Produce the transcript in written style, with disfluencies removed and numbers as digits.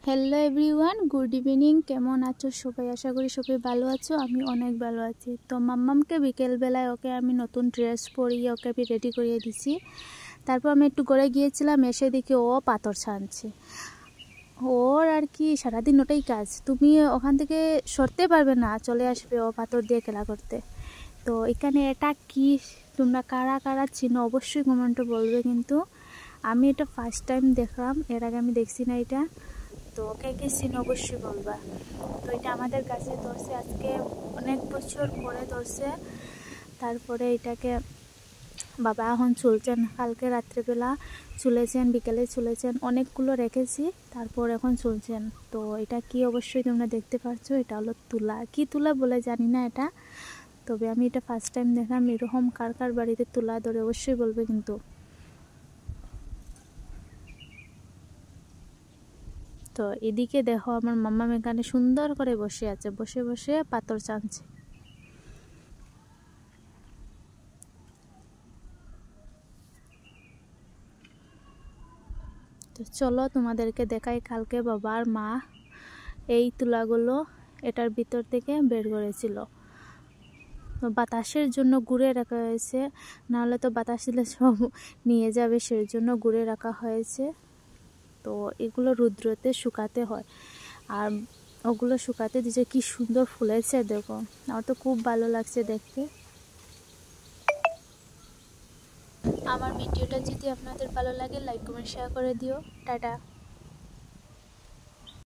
Hello everyone, good evening. কেমন আছো সবাই? আশা করি সবাই ভালো আছো। আমি অনেক ভালো আছি। তো মাম্মামকে বিকেলবেলায় ওকে আমি নতুন ড্রেস পরিয়ে ওকে আমি রেডি করিয়ে দিছি। তারপর আমি একটু ঘরে গিয়েছিলাম, এসে দেখি ও পাথর ছানছে। ওর আর কি সারাদিন ওটাই কাজ, তুমি ওখান থেকে সরতে পারবে না, চলে আসবে ও পাথর দিয়ে খেলা করতে। তো এখানে এটা কি তোমরা কারা কারা চিনো অবশ্যই কমেন্টে বলবে। কিন্তু আমি এটা ফার্স্ট টাইম দেখলাম, এর আগে আমি দেখছি না এটা। তো কে কে চিনো অবশ্যই বলবা। তো এটা আমাদের কাছে ধরছে আজকে অনেক বছর পরে ধরছে। তারপরে এটাকে বাবা এখন চুলছেন, কালকে রাত্রেবেলা চুলেছেন, বিকেলে চুলেছেন, অনেকগুলো রেখেছি, তারপর এখন চুলছেন। তো এটা কি অবশ্যই তোমরা দেখতে পাচ্ছ, এটা হলো তুলা। কি তুলা বলে জানি না এটা, তবে আমি এটা ফার্স্ট টাইম দেখলাম। এরকম কার কার বাড়িতে তুলা ধরে অবশ্যই বলবে কিন্তু। তো এদিকে দেখো আমার মাম্মা এখানে সুন্দর করে বসে আছে, বসে বসে পাথর চানছে। তো চলো তোমাদেরকে দেখাই, কালকে বাবার মা এই তুলাগুলো এটার ভিতর থেকে বের করেছিল। তো বাতাসের জন্য গুঁড়ে রাখা হয়েছে, নাহলে তো বাতাস দিলে সব নিয়ে যাবে, সেই জন্য গুঁড়ে রাখা হয়েছে। তো এগুলো রৌদ্রতে শুকাতে হয়, আর ওগুলো শুকাতে দিয়েছে। কি সুন্দর ফুলেছে দেখো, আমার তো খুব ভালো লাগছে দেখতে। আমার ভিডিওটা যদি আপনাদের ভালো লাগে লাইক কমেন্ট শেয়ার করে দিও। টাটা।